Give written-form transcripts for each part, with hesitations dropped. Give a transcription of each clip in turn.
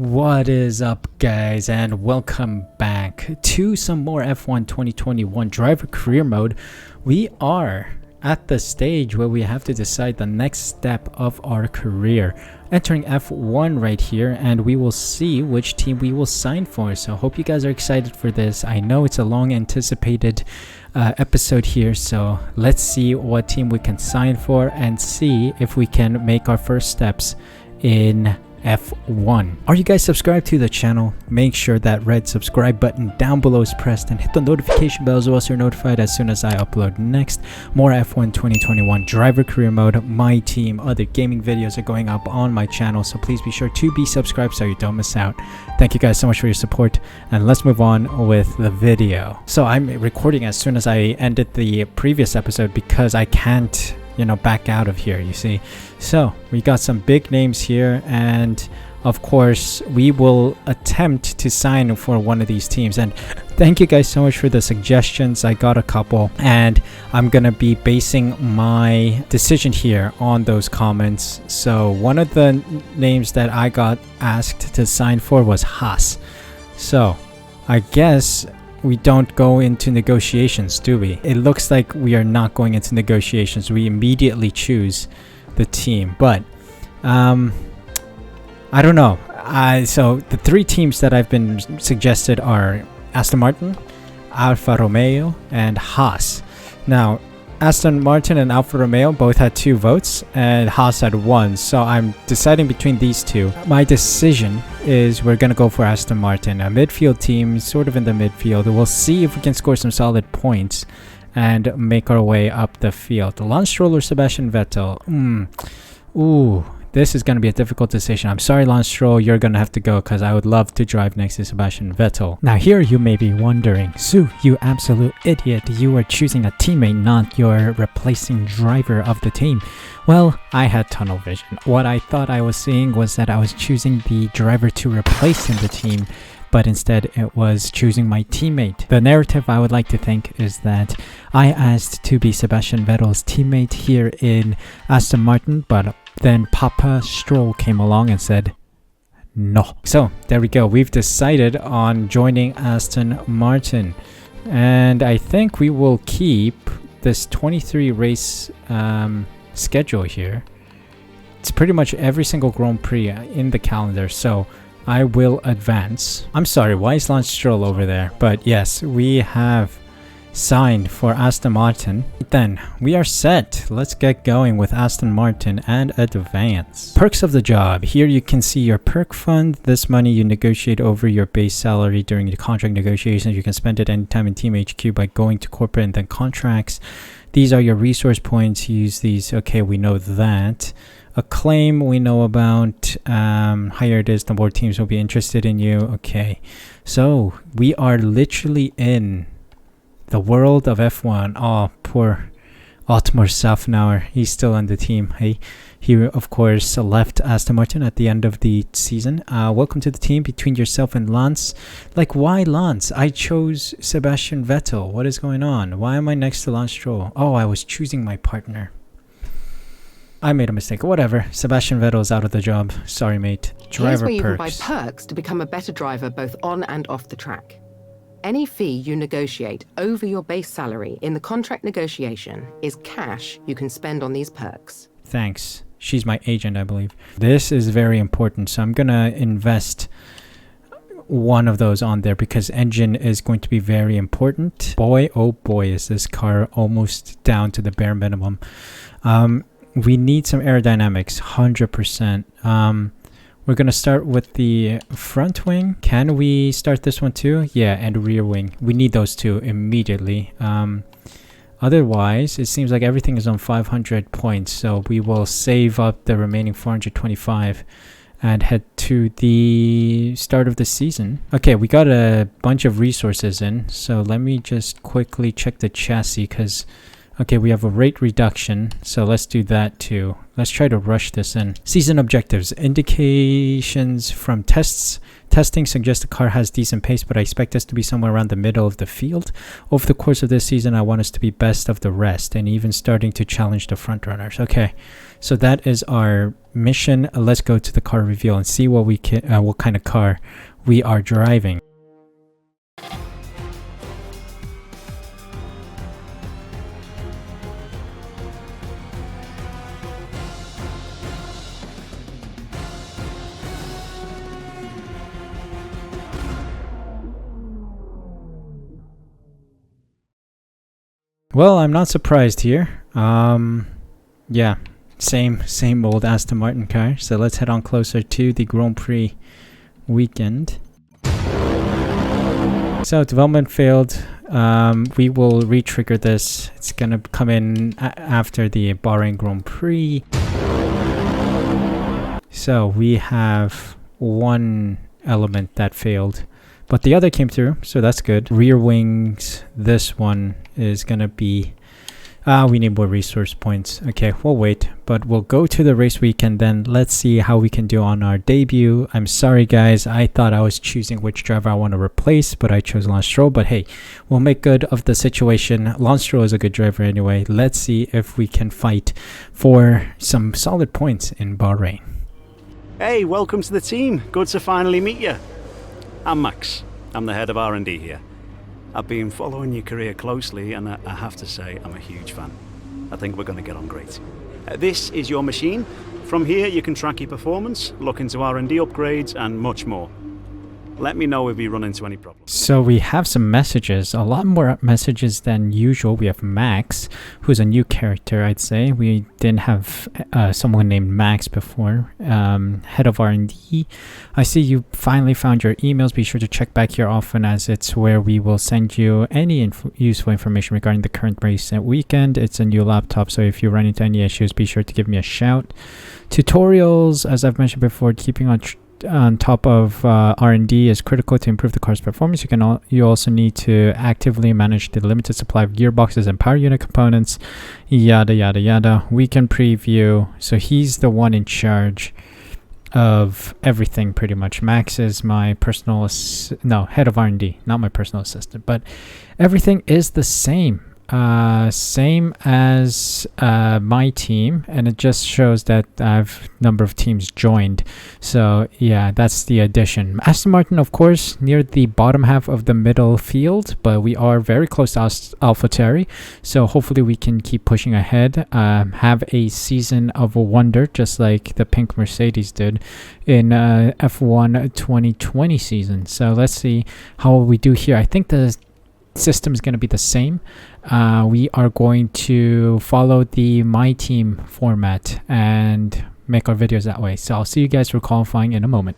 What is up, guys, and welcome back to some more F1 2021 driver career mode. We are at the stage where we have to decide the next step of our career, entering F1 right here, and we will see which team we will sign for. So hope you guys are excited for this. I know it's a long anticipated episode here, so let's see what team we can sign for and see if we can make our first steps in F1. Are you guys subscribed to the channel? Make sure that red subscribe button down below is pressed and hit the notification bell as well so you're notified as soon as I upload next more F1 2021 driver career mode. My team, other gaming videos are going up on my channel, so please be sure to be subscribed so you don't miss out. Thank you guys so much for your support, and let's move on with the video. So I'm recording as soon as I ended the previous episode because I can't back out of here, you see. So we got some big names here, and of course we will attempt to sign for one of these teams. And thank you guys so much for the suggestions. I got a couple, and I'm gonna be basing my decision here on those comments. So one of the names that I got asked to sign for was Haas. So I guess we don't go into negotiations, do we? It looks like we are not going into negotiations. We immediately choose the team, but I don't know. So the three teams that I've been suggested are Aston Martin, Alfa Romeo, and Haas. Now Aston Martin and Alfa Romeo both had 2 votes and Haas had 1, so I'm deciding between these two. My decision is we're gonna go for Aston Martin, a midfield team, sort of in the midfield. We'll see if we can score some solid points and make our way up the field. Lance Stroll or Sebastian Vettel? Ooh, this is going to be a difficult decision. I'm sorry, Lance Stroll, you're going to have to go because I would love to drive next to Sebastian Vettel. Now here you may be wondering, Sue, you absolute idiot, you are choosing a teammate, not your replacing driver of the team. Well, I had tunnel vision. What I thought I was seeing was that I was choosing the driver to replace in the team, but instead it was choosing my teammate. The narrative I would like to think is that I asked to be Sebastian Vettel's teammate here in Aston Martin, but then Papa Stroll came along and said no. So there we go. We've decided on joining Aston Martin, and I think we will keep this 23 race schedule here. It's pretty much every single Grand Prix in the calendar, so I will advance. I'm sorry, why is Lance Stroll over there? But yes, we have signed for Aston Martin. Then we are set. Let's get going with Aston Martin and advance. Perks of the job. Here you can see your perk fund. This money you negotiate over your base salary during the contract negotiations. You can spend it anytime in Team HQ by going to corporate and then contracts. These are your resource points. Use these. Okay, we know that. A claim we know about. Higher it is, the more teams will be interested in you. Okay, so we are literally in the world of F1. Oh, poor Otmar Safnauer. He's still on the team. Hey, he of course left Aston Martin at the end of the season. Welcome to the team between yourself and Lance. Like, why Lance? I chose Sebastian Vettel. What is going on? Why am I next to Lance Stroll? Oh, I was choosing my partner. I made a mistake. Whatever. Sebastian Vettel is out of the job. Sorry, mate. Driver perks. Here's where you can buy perks to become a better driver both on and off the track. Any fee you negotiate over your base salary in the contract negotiation is cash you can spend on these perks. Thanks. She's my agent, I believe. This is very important, so I'm gonna invest one of those on there because engine is going to be very important. Boy, oh boy, is this car almost down to the bare minimum. We need some aerodynamics, 100%. We're going to start with the front wing. Can we start this one too? Yeah, and rear wing. We need those two immediately. Otherwise, it seems like everything is on 500 points. So we will save up the remaining 425 and head to the start of the season. Okay, we got a bunch of resources in. So let me just quickly check the chassis because okay, we have a rate reduction, so let's do that too. Let's try to rush this in. Season objectives. Indications from tests Testing suggests the car has decent pace, but I expect us to be somewhere around the middle of the field. Over the course of this season, I want us to be best of the rest and even starting to challenge the front runners. Okay, so that is our mission. Let's go to the car reveal and see what what kind of car we are driving. Well, I'm not surprised here. Yeah, same old Aston Martin car. So let's head on closer to the Grand Prix weekend. So development failed. We will re-trigger this. It's gonna come in after the Bahrain Grand Prix. So we have one element that failed, but the other came through, so that's good. Rear wings, this one is gonna be we need more resource points. Okay, we'll wait, but we'll go to the race weekend then. Let's see how we can do on our debut. I'm sorry guys, I thought I was choosing which driver I want to replace, but I chose Lance Stroll. But hey, we'll make good of the situation. Lance Stroll is a good driver anyway. Let's see if we can fight for some solid points in Bahrain. Hey, welcome to the team. Good to finally meet you. I'm Max. I'm the head of R&D here. I've been following your career closely, and I have to say I'm a huge fan. I think we're going to get on great. This is your machine. From here you can track your performance, look into R&D upgrades and much more. Let me know if you run into any problems. So we have some messages, a lot more messages than usual. We have Max, who's a new character, I'd say. We didn't have someone named Max before. Head of R&D. I see you finally found your emails. Be sure to check back here often, as it's where we will send you any useful information regarding the current race and weekend. It's a new laptop, so if you run into any issues, be sure to give me a shout. Tutorials, as I've mentioned before, keeping on top of R&D is critical to improve the car's performance. You also need to actively manage the limited supply of gearboxes and power unit components, yada yada yada. We can preview. So he's the one in charge of everything pretty much. Max is my personal head of R&D, not my personal assistant, but everything is the same. Same as my team, and it just shows that I've number of teams joined. So yeah, that's the addition. Aston Martin, of course, near the bottom half of the middle field, but we are very close to AlphaTauri, so hopefully we can keep pushing ahead, have a season of a wonder just like the pink Mercedes did in F1 2020 season. So let's see how we do here. I think the system is going to be the same. We are going to follow the My Team format and make our videos that way. So I'll see you guys for qualifying in a moment.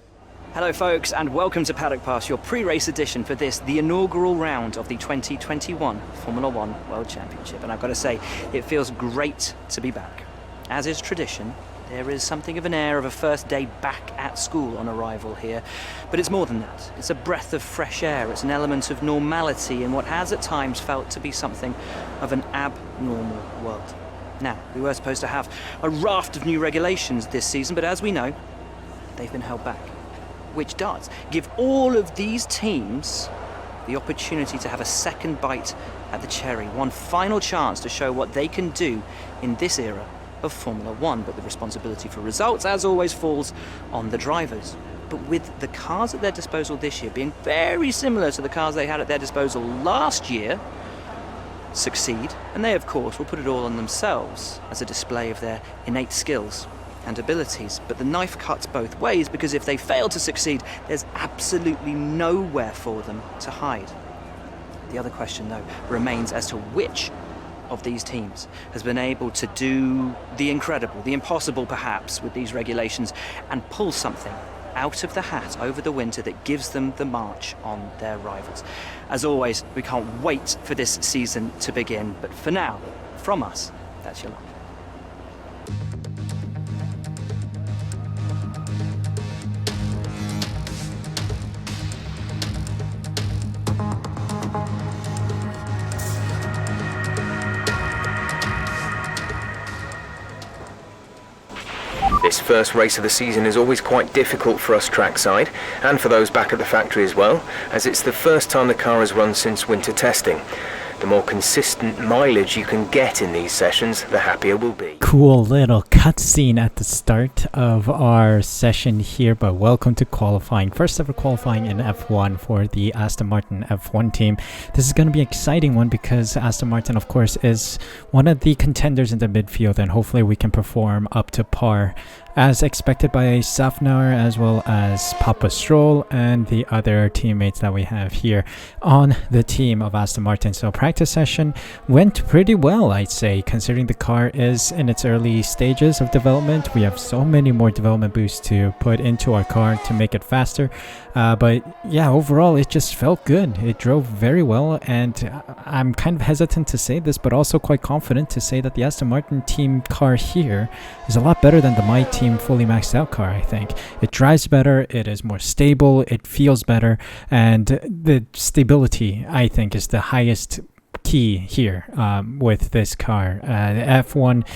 Hello folks, and welcome to Paddock Pass, your pre-race edition for the inaugural round of the 2021 Formula One World Championship. And I've got to say, it feels great to be back. As is tradition, there is something of an air of a first day back at school on arrival here. But it's more than that. It's a breath of fresh air. It's an element of normality in what has at times felt to be something of an abnormal world. Now, we were supposed to have a raft of new regulations this season, but as we know, they've been held back. Which does give all of these teams the opportunity to have a second bite at the cherry. One final chance to show what they can do in this era of Formula One, but the responsibility for results, as always, falls on the drivers. But with the cars at their disposal this year being very similar to the cars they had at their disposal last year, succeed, and they of course will put it all on themselves as a display of their innate skills and abilities. But the knife cuts both ways, because if they fail to succeed, there's absolutely nowhere for them to hide. The other question though remains as to which of these teams has been able to do the incredible, the impossible perhaps, with these regulations, and pull something out of the hat over the winter that gives them the march on their rivals. As always, we can't wait for this season to begin, but for now, from us, that's your lot. This This first race of the season is always quite difficult for us trackside, and for those back at the factory as well, as it's the first time the car has run since winter testing. The more consistent mileage you can get in these sessions, the happier we'll be. Cool little cutscene at the start of our session here, but welcome to qualifying. First ever qualifying in F1 for the Aston Martin F1 team. This is going to be an exciting one because Aston Martin, of course, is one of the contenders in the midfield, and hopefully we can perform up to par as expected by Safnar as well as Papa Stroll and the other teammates that we have here on the team of Aston Martin. So practice session went pretty well, I'd say, considering the car is in its early stages of development. We have so many more development boosts to put into our car to make it faster. But yeah, overall it just felt good. It drove very well, and I'm kind of hesitant to say this, but also quite confident to say that the Aston Martin team car here is a lot better than the My Team fully maxed out car. I think it drives better, it is more stable, it feels better, and the stability, I think, is the highest key here with this car. The F1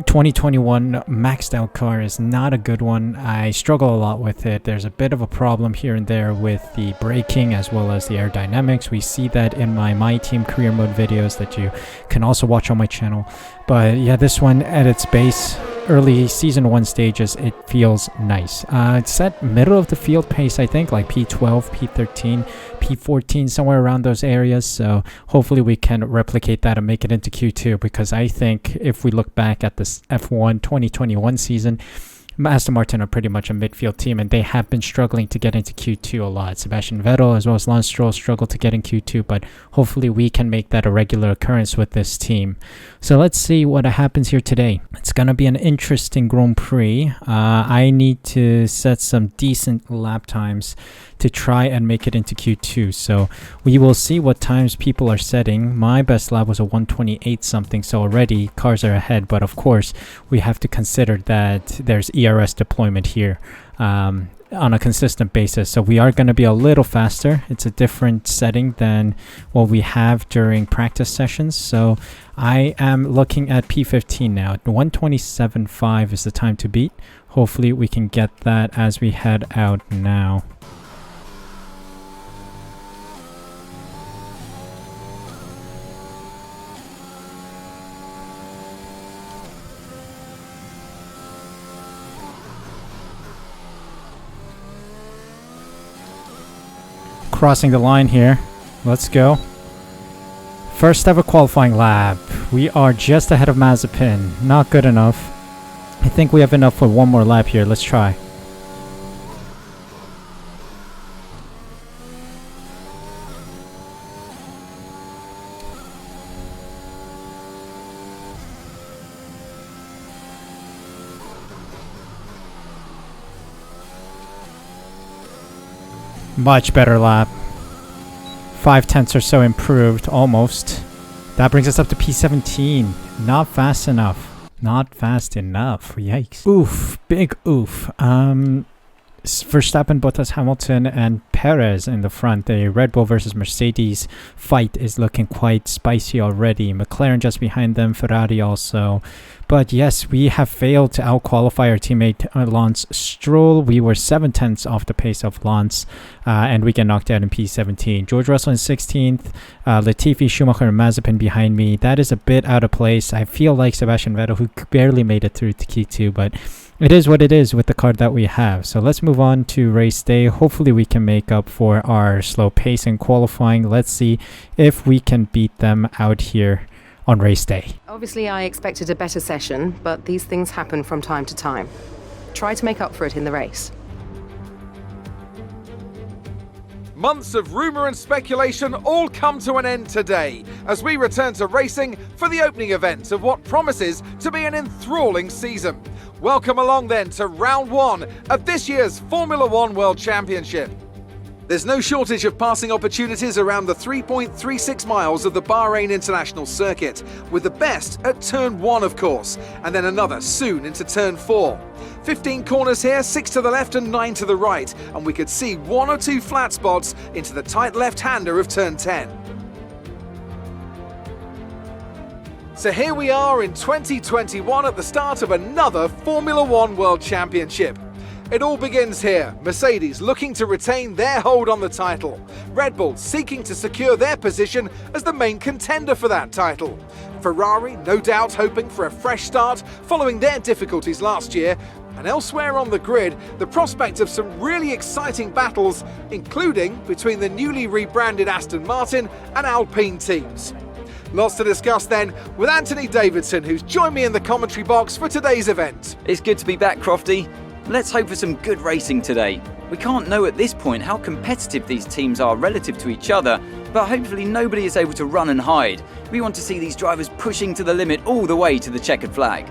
2021 maxed out car is not a good one. I struggle a lot with it. There's a bit of a problem here and there with the braking as well as the aerodynamics. We see that in my Team career mode videos that you can also watch on my channel. But yeah, this one at its base, early season 1 stages, it feels nice. It's at middle of the field pace, I think, like P12, P13, P14, somewhere around those areas. So hopefully we can replicate that and make it into Q2, because I think if we look back at this F1 2021 season, Aston Martin are pretty much a midfield team, and they have been struggling to get into Q2 a lot. Sebastian Vettel as well as Lance Stroll struggle to get in Q2, but hopefully we can make that a regular occurrence with this team. So let's see what happens here today. It's going to be an interesting Grand Prix. I need to set some decent lap times to try and make it into Q2. So we will see what times people are setting. My best lap was a 128 something, so already cars are ahead. But of course, we have to consider that there's ERS deployment here on a consistent basis. So we are going to be a little faster. It's a different setting than what we have during practice sessions. So I am looking at P15 now. 127.5 is the time to beat. Hopefully we can get that as we head out now. Crossing the line here. Let's go. First ever qualifying lap. We are just ahead of Mazepin. Not good enough. I think we have enough for one more lap here. Let's try. Much better lap. 5/10 or so improved, almost. That brings us up to P17. Not fast enough. Not fast enough. Yikes. Oof. Big oof. Verstappen, Bottas, Hamilton, and Perez in the front. The Red Bull versus Mercedes fight is looking quite spicy already. McLaren just behind them, Ferrari also. But yes, we have failed to out-qualify our teammate Lance Stroll. We were 7/10 off the pace of Lance, and we get knocked out in P17. George Russell in 16th, Latifi, Schumacher, and Mazepin behind me. That is a bit out of place. I feel like Sebastian Vettel, who barely made it through to Q2, but it is what it is with the car that we have. So let's move on to race day. Hopefully we can make up for our slow pace in qualifying. Let's see if we can beat them out here on race day. Obviously, I expected a better session, but these things happen from time to time. Try to make up for it in the race. Months of rumour and speculation all come to an end today as we return to racing for the opening event of what promises to be an enthralling season. Welcome along then to round 1 of this year's Formula 1 World Championship. There's no shortage of passing opportunities around the 3.36 miles of the Bahrain International Circuit, with the best at turn 1 of course, and then another soon into turn 4. 15 corners here, 6 to the left and 9 to the right, and we could see 1 or 2 flat spots into the tight left-hander of turn 10. So here we are in 2021 at the start of another Formula One World Championship. It all begins here. Mercedes looking to retain their hold on the title. Red Bull seeking to secure their position as the main contender for that title. Ferrari no doubt hoping for a fresh start following their difficulties last year. And elsewhere on the grid, the prospect of some really exciting battles, including between the newly rebranded Aston Martin and Alpine teams. Lots to discuss then with Anthony Davidson, who's joined me in the commentary box for today's event. It's good to be back, Crofty. Let's hope for some good racing today. We can't know at this point how competitive these teams are relative to each other, but hopefully nobody is able to run and hide. We want to see these drivers pushing to the limit all the way to the checkered flag.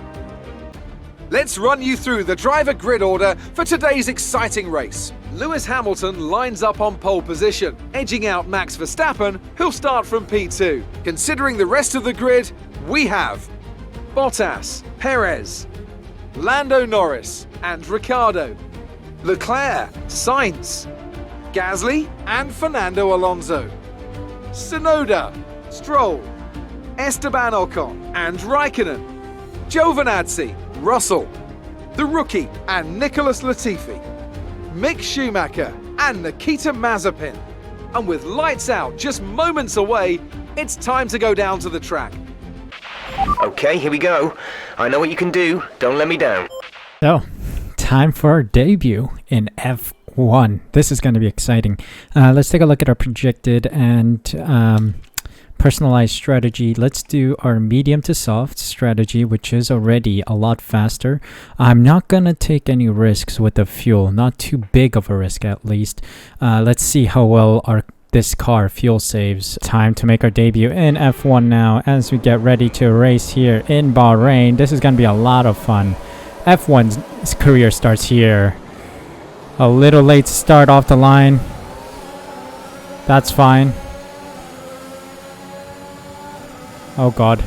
Let's run you through the driver grid order for today's exciting race. Lewis Hamilton lines up on pole position, edging out Max Verstappen, who'll start from P2. Considering the rest of the grid, we have Bottas, Perez, Lando Norris and Ricciardo, Leclerc, Sainz, Gasly and Fernando Alonso, Tsunoda, Stroll, Esteban Ocon and Raikkonen, Giovinazzi, Russell, the rookie and Nicholas Latifi, Mick Schumacher and Nikita Mazepin. And with lights out just moments away, it's time to go down to the track. Okay, here we go. I know what you can do. Don't let me down. So, time for our debut in F1. This is going to be exciting. Let's take a look at our projected and personalized strategy. Let's do our medium to soft strategy, which is already a lot faster. I'm not going to take any risks with the fuel. Not too big of a risk, at least. Let's see how well this car fuel saves. Time to make our debut in F1 now as we get ready to race here in Bahrain. This is going to be a lot of fun. F1's career starts here. A little late start off the line. That's fine. Oh god.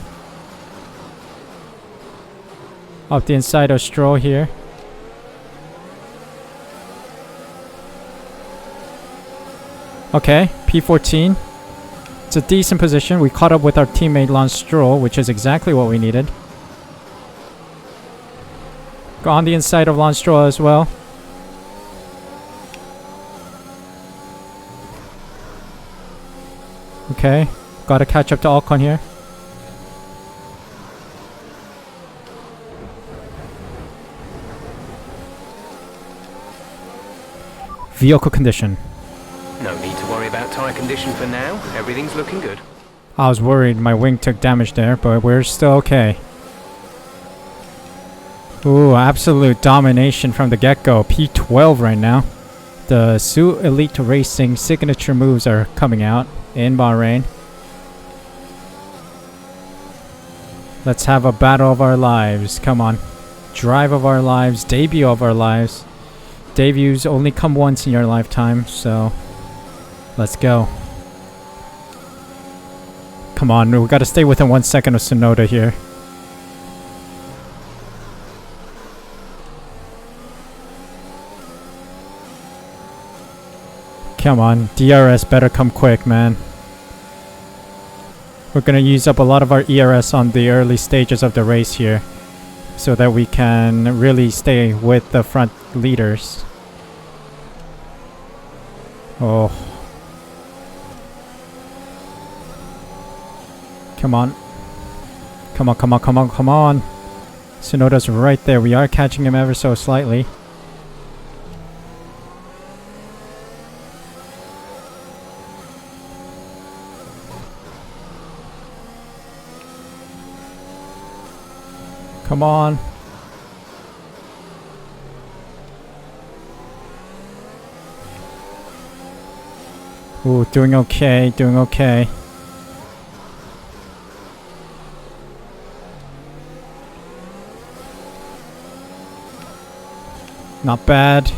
Off the inside of Stroll here. Okay, P14. It's a decent position. We caught up with our teammate Lance Stroll, which is exactly what we needed. Go on the inside of Lance Stroll as well. Okay, gotta catch up to Ocon here. Vehicle condition. No need to worry about tyre condition for now. Everything's looking good. I was worried my wing took damage there, but we're still okay. Ooh, absolute domination from the get-go. P12 right now. The Su Elite Racing signature moves are coming out in Bahrain. Let's have a battle of our lives. Come on. Drive of our lives. Debut of our lives. Debuts only come once in your lifetime, so let's go. Come on, we gotta stay within 1 second of Tsunoda here. Come on, DRS better come quick, man. We're gonna use up a lot of our ERS on the early stages of the race here, so that we can really stay with the front leaders. Oh. Come on. Come on, come on, come on, come on. Tsunoda's right there. We are catching him ever so slightly. Come on. Ooh, doing okay, doing okay. Not bad.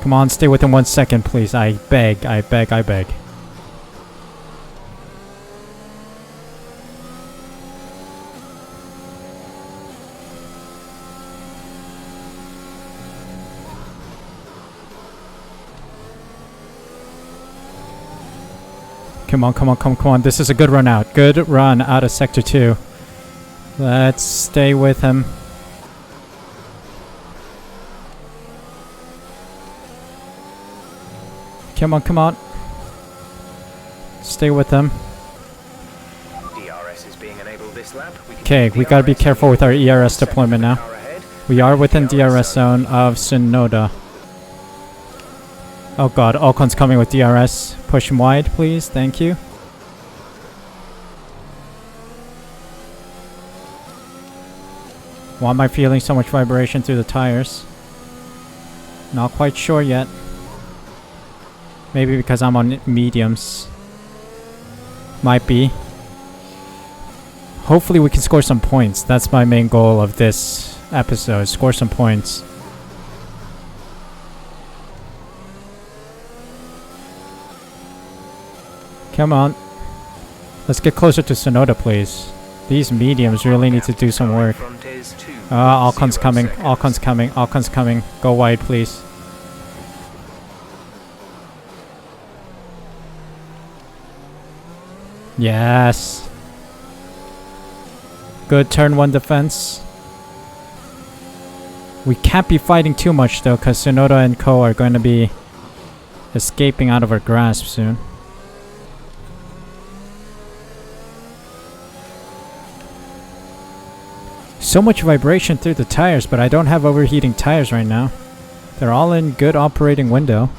Come on, stay within 1 second, please. I beg, I beg, I beg. Come on, come on, come on, come on. This is a good run out. Good run out of Sector 2. Let's stay with him. Come on, come on. Stay with him. DRS is being enabled this lap. Okay, we gotta be careful with our ERS deployment now. We are within DRS zone of Sonoda. Oh god, Ocon's coming with DRS. Push him wide, please. Thank you. Why am I feeling so much vibration through the tires? Not quite sure yet. Maybe because I'm on mediums. Might be. Hopefully we can score some points. That's my main goal of this episode. Score some points. Come on. Let's get closer to Sonoda, please. These mediums really need to do some work. Alcon's coming. Alcon's coming. Alcon's coming. Go wide, please. Yes. Good turn 1 defense. We can't be fighting too much though, because Sonoda and Co are going to be escaping out of our grasp soon. So much vibration through the tires, but I don't have overheating tires right now. They're all in good operating window.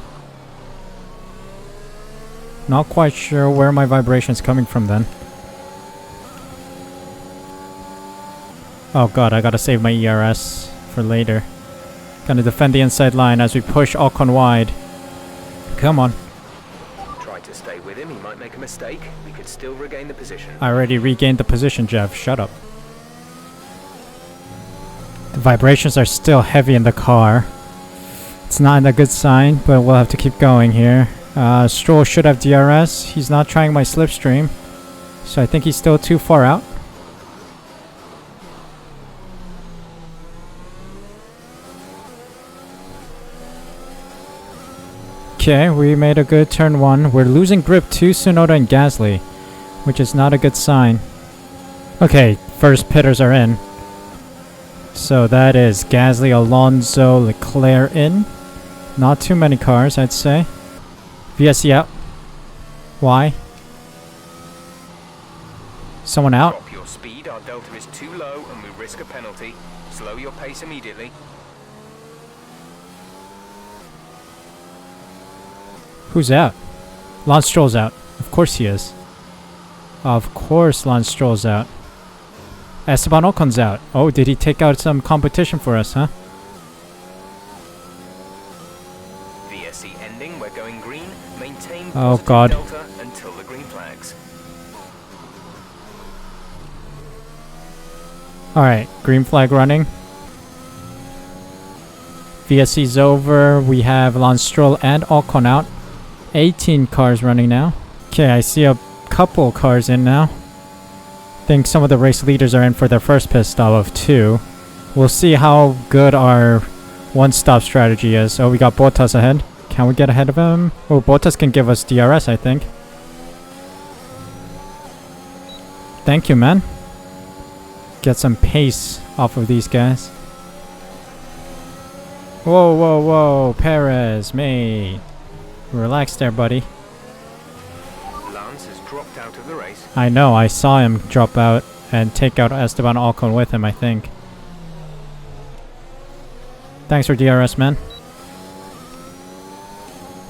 Not quite sure where my vibration's coming from then. Oh god, I gotta save my ERS for later. Gonna defend the inside line as we push Ocon wide. Come on. Try to stay with him, he might make a mistake. We could still regain the position. I already regained the position, Jeff. Shut up. The vibrations are still heavy in the car. It's not a good sign, but we'll have to keep going here. Stroll should have DRS. He's not trying my slipstream, so I think he's still too far out. Okay, we made a good turn 1. We're losing grip to Sonoda and Gasly, which is not a good sign. Okay, first pitters are in. So that is Gasly, Alonso, Leclerc in. Not too many cars, I'd say. VSC out. Why? Someone out? Drop your speed, our delta is too low and we risk a penalty. Slow your pace immediately. Who's out? Lance Stroll's out. Of course he is. Of course Lance Stroll's out. Esteban Ocon's out. Oh, did he take out some competition for us, huh? VSC ending, we're going green. Maintain oh god. delta until the green flags. Alright, green flag running. VSC's over. We have Lance Stroll and Ocon out. 18 cars running now. Okay, I see a couple cars in now. Think some of the race leaders are in for their first pit stop of 2. We'll see how good our one-stop strategy is. Oh, we got Bottas ahead. Can we get ahead of him? Oh, Bottas can give us DRS, I think. Thank you, man. Get some pace off of these guys. Whoa, whoa, whoa. Perez, mate. Relax there, buddy. Lance has dropped out of the race. I know, I saw him drop out and take out Esteban Ocon with him, I think. Thanks for DRS, man.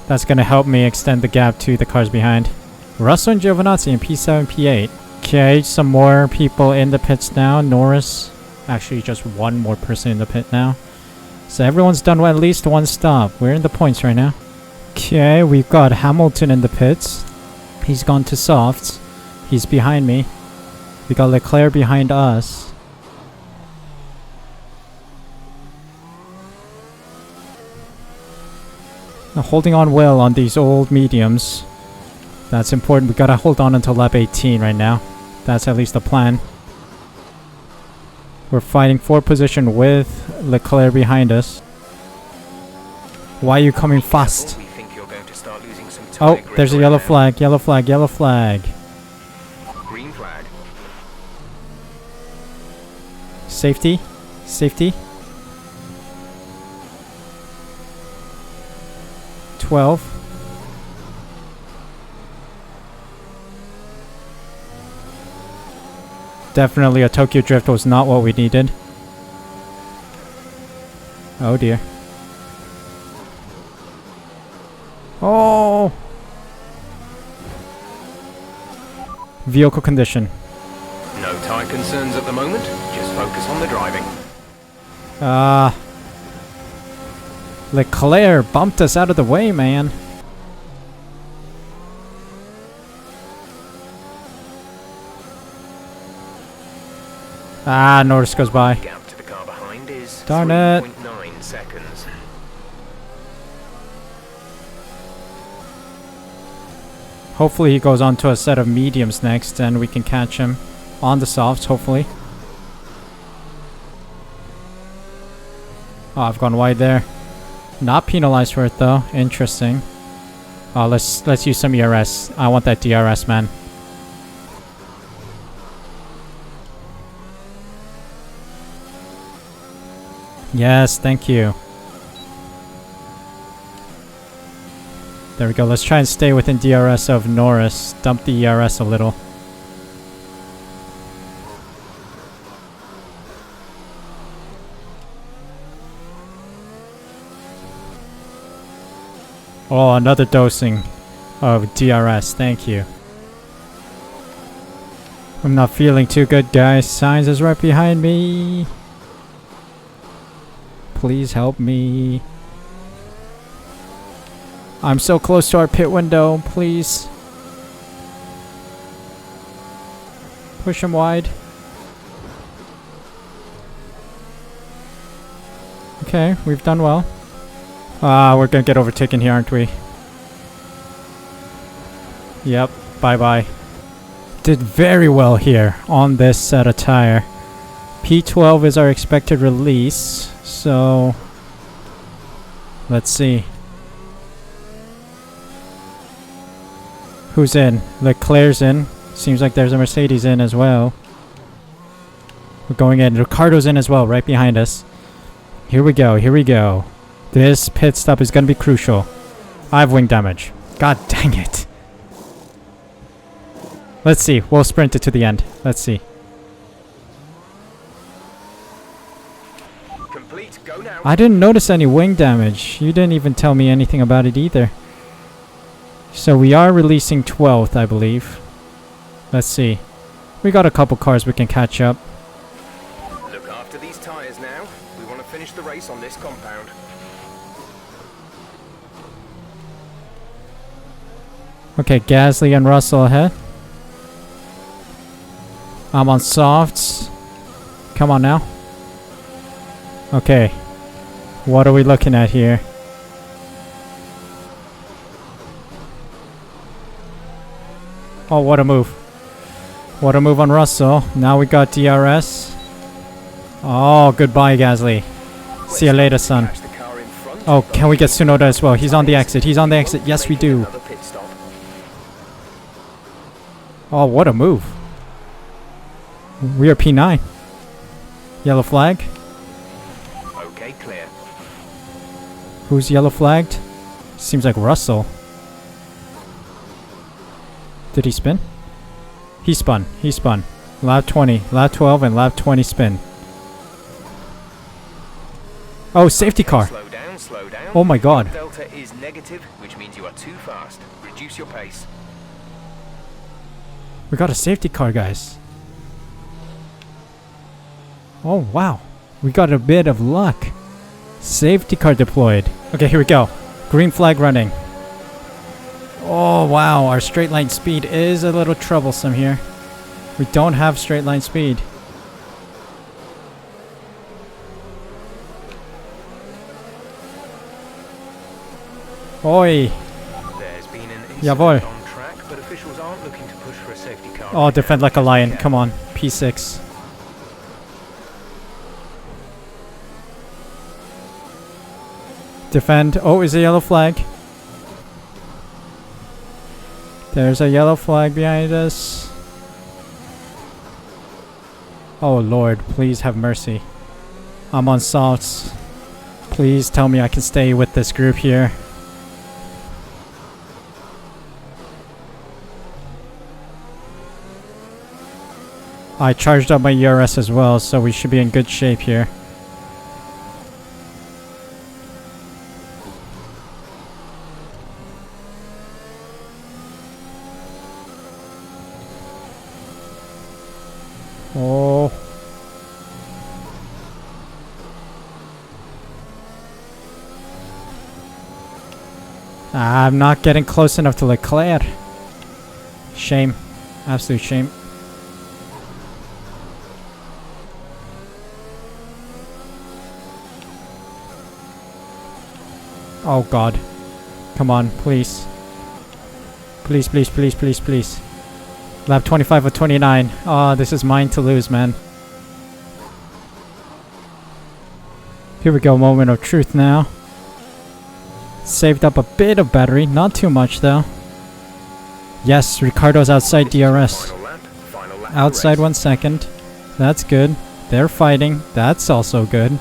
That's gonna help me extend the gap to the cars behind. Russell and Giovinazzi in P7, P8. Okay, some more people in the pits now. Norris. Actually, just one more person in the pit now. So everyone's done at least one stop. We're in the points right now. Okay, we've got Hamilton in the pits. He's gone to softs. He's behind me. We got Leclerc behind us. Now holding on well on these old mediums. That's important. We gotta hold on until lap 18 right now. That's at least the plan. We're fighting for position with Leclerc behind us. Why are you coming fast? We think you're going to start losing some tight Oh, grip there's a right yellow now. flag, yellow flag, yellow flag. Green flag. Safety, safety. 12. Definitely a Tokyo Drift was not what we needed. Oh dear. Oh! Vehicle condition. No tyre concerns at the moment. Just focus on the driving. Leclerc bumped us out of the way, man. Ah, Norris goes by. Gap to the car behind is Darn it. 3.9 seconds. Hopefully he goes on to a set of mediums next and we can catch him on the softs, hopefully. Oh, I've gone wide there. Not penalized for it though. Interesting. Oh, let's use some ERS. I want that DRS, man. Yes, thank you. There we go. Let's try and stay within DRS of Norris. Dump the ERS a little. Oh, another dosing of DRS. Thank you. I'm not feeling too good, guys. Sainz is right behind me. Please help me. I'm so close to our pit window. Please. Push him wide. Okay, we've done well. We're gonna get overtaken here, aren't we? Yep, bye-bye. Did very well here on this set of tire. P12 is our expected release, so let's see. Who's in? Leclerc's in. Seems like there's a Mercedes in as well. We're going in. Ricardo's in as well, right behind us. Here we go, here we go. This pit stop is going to be crucial. I have wing damage. God dang it. Let's see. We'll sprint it to the end. Let's see. Complete. Go now. I didn't notice any wing damage. You didn't even tell me anything about it either. So we are releasing 12th, I believe. Let's see. We got a couple cars we can catch up. Look after these tires now. We want to finish the race on this compound. Okay, Gasly and Russell ahead. I'm on softs. Come on now. Okay. What are we looking at here? Oh, what a move. What a move on Russell. Now we got DRS. Oh, goodbye, Gasly. See you later, son. Catch the car in front. Oh, can we get Tsunoda as well? He's on the exit. He's on the exit. Yes, we do. Another pit stop. Oh, what a move. We are P9. Yellow flag. Okay, clear. Who's yellow flagged? Seems like Russell. Did he spin? He spun. He spun. Lap 20, lap 12, and lap 20 spin. Oh, safety car. Slow down, slow down. Oh my god. Delta is negative, which means you are too fast. Reduce your pace. We got a safety car, guys. Oh, wow. We got a bit of luck. Safety car deployed. Okay, here we go. Green flag running. Oh, wow. Our straight line speed is a little troublesome here. We don't have straight line speed. Oi. There's been an Jawohl. incident on track, but officials aren't looking to push for a safety car. Oh, right defend now. like a lion. Yeah. Come on. P6. Defend. Oh, is a yellow flag. There's a yellow flag behind us. Oh Lord, please have mercy. I'm on softs. Please tell me I can stay with this group here. I charged up my ERS as well, so we should be in good shape here. Oh. I'm not getting close enough to Leclerc. Shame. Absolute shame. Oh God. Come on, please. Please, please, please, please, please. Lap 25 of 29. Oh, this is mine to lose, man. Here we go, moment of truth now. Saved up a bit of battery, not too much though. Yes, Ricardo's outside DRS. Outside 1 second. That's good. They're fighting. That's also good.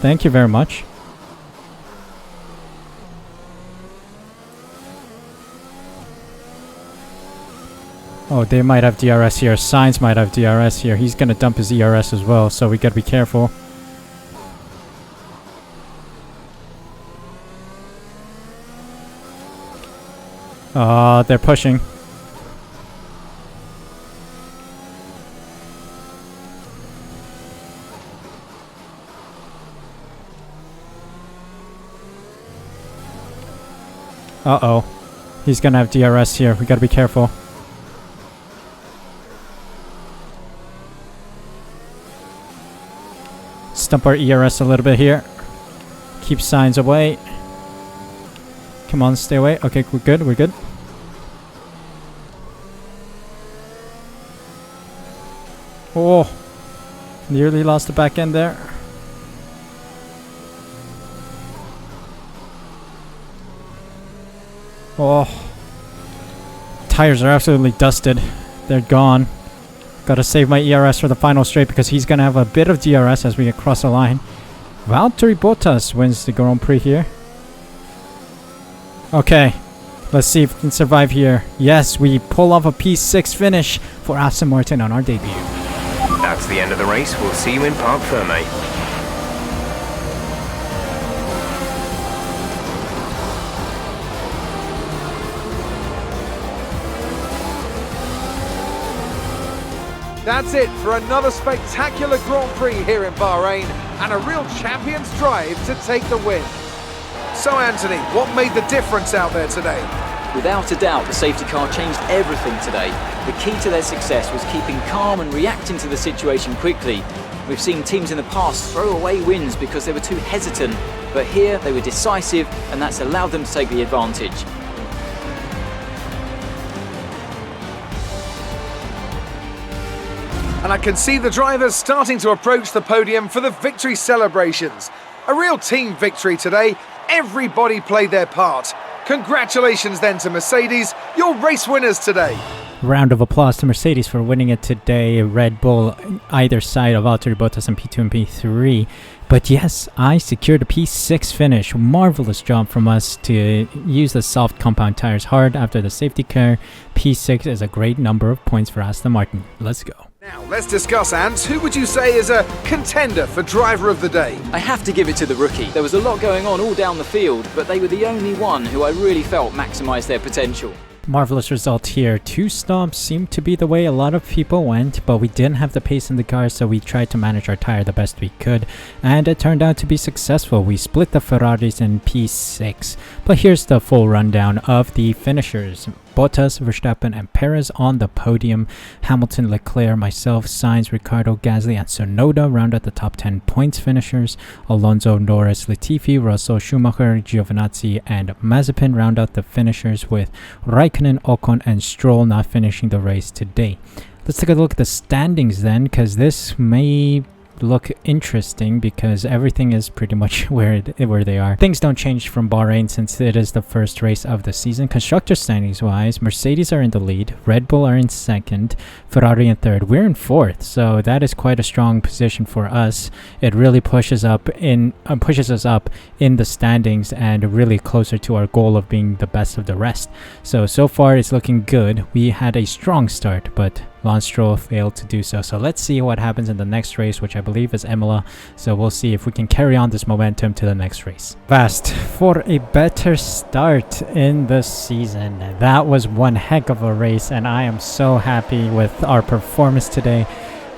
Thank you very much. Oh, they might have DRS here. Sainz might have DRS here. He's gonna dump his ERS as well, so we gotta be careful. They're pushing. Uh-oh. He's gonna have DRS here. We gotta be careful. Stump our ERS a little bit here. Keep Sainz away. Come on, stay away. Okay, we're good, we're good. Oh, nearly lost the back end there. Oh, tires are absolutely dusted. They're gone. Gotta save my ERS for the final straight because he's gonna have a bit of DRS as we get across the line. Valtteri Bottas wins the Grand Prix here. Okay, let's see if we can survive here. Yes, we pull off a P6 finish for Aston Martin on our debut. That's the end of the race. We'll see you in Parc Fermé. That's it for another spectacular Grand Prix here in Bahrain and a real champion's drive to take the win. So Anthony, what made the difference out there today? Without a doubt, the safety car changed everything today. The key to their success was keeping calm and reacting to the situation quickly. We've seen teams in the past throw away wins because they were too hesitant, but here they were decisive and that's allowed them to take the advantage. And I can see the drivers starting to approach the podium for the victory celebrations. A real team victory today. Everybody played their part. Congratulations then to Mercedes, your race winners today. Round of applause to Mercedes for winning it today. Red Bull either side of Valtteri Bottas in P2 and P3. But yes, I secured a P6 finish. Marvelous job from us to use the soft compound tires hard after the safety car. P6 is a great number of points for Aston Martin. Let's go. Now, let's discuss, Ants. Who would you say is a contender for driver of the day? I have to give it to the rookie. There was a lot going on all down the field, but they were the only one who I really felt maximised their potential. Marvelous result here. 2 stops seemed to be the way a lot of people went, but we didn't have the pace in the car, so we tried to manage our tire the best we could, and it turned out to be successful. We split the Ferraris in P6. But here's the full rundown of the finishers. Bottas, Verstappen and Perez on the podium. Hamilton, Leclerc, myself, Sainz, Ricciardo, Gasly and Tsunoda round out the top 10 points finishers. Alonso, Norris, Latifi, Russell, Schumacher, Giovinazzi and Mazepin round out the finishers, with Raikkonen, Ocon and Stroll not finishing the race today. Let's take a look at the standings then, because this may look interesting because everything is pretty much where they are. Things don't change from Bahrain since it is the first race of the season. Constructor standings wise, Mercedes are in the lead, Red Bull are in second, Ferrari in third. We're in fourth, so that is quite a strong position for us. It really pushes us up in the standings and really closer to our goal of being the best of the rest. So far it's looking good. We had a strong start, but Lance Stroll failed to do so. So let's see what happens in the next race, which I believe is Imola. So we'll see if we can carry on this momentum to the next race. Fast for a better start in the season. That was one heck of a race, and I am so happy with our performance today.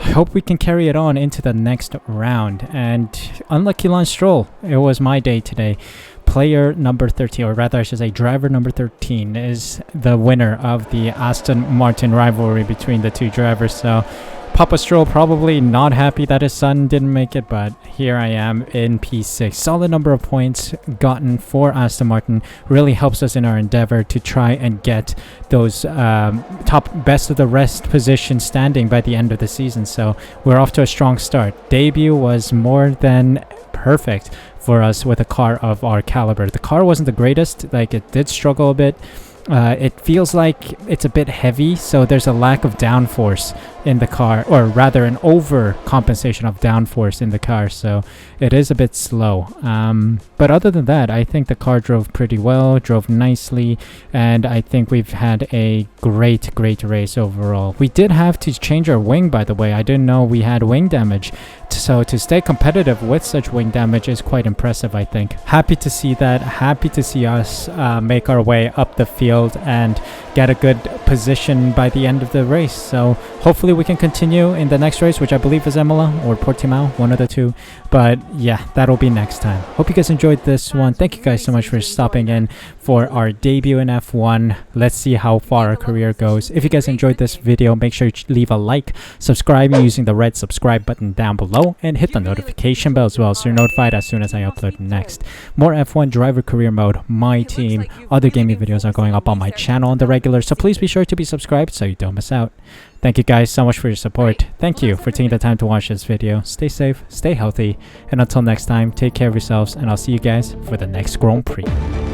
I hope we can carry it on into the next round. And unlucky Lance Stroll, it was my day today. Player number 13, or rather I should say driver number 13, is the winner of the Aston Martin rivalry between the two drivers. So Papa Stroll probably not happy that his son didn't make it, but here I am in P6. Solid number of points gotten for Aston Martin. Really helps us in our endeavor to try and get those top best of the rest position standing by the end of the season. So we're off to a strong start. Debut was more than perfect for us with a car of our caliber. The car wasn't the greatest, like it did struggle a bit. It feels like it's a bit heavy, so there's a lack of downforce in the car, or rather an overcompensation of downforce in the car, so it is a bit slow. But other than that, I think the car drove pretty well, drove nicely, and I think we've had a great race overall. We did have to change our wing, by the way. I didn't know we had wing damage, so to stay competitive with such wing damage is quite impressive, I think. Happy to see that, happy to see us make our way up the field and get a good position by the end of the race. So hopefully we can continue in the next race, which I believe is Imola or Portimao, one of the two. But yeah, that'll be next time. Hope you guys enjoyed this one. Thank you guys so much for stopping in for our debut in F1. Let's see how far our career goes. If you guys enjoyed this video, make sure you leave a like, subscribe using the red subscribe button down below, and hit the notification bell as well so you're notified as soon as I upload next. More F1 driver career mode, my team, other gaming videos are going up on my channel on the regular, so please be sure to be subscribed so you don't miss out. Thank you guys so much for your support. Thank you for taking the time to watch this video. Stay safe, stay healthy, and until next time, take care of yourselves, and I'll see you guys for the next Grand Prix.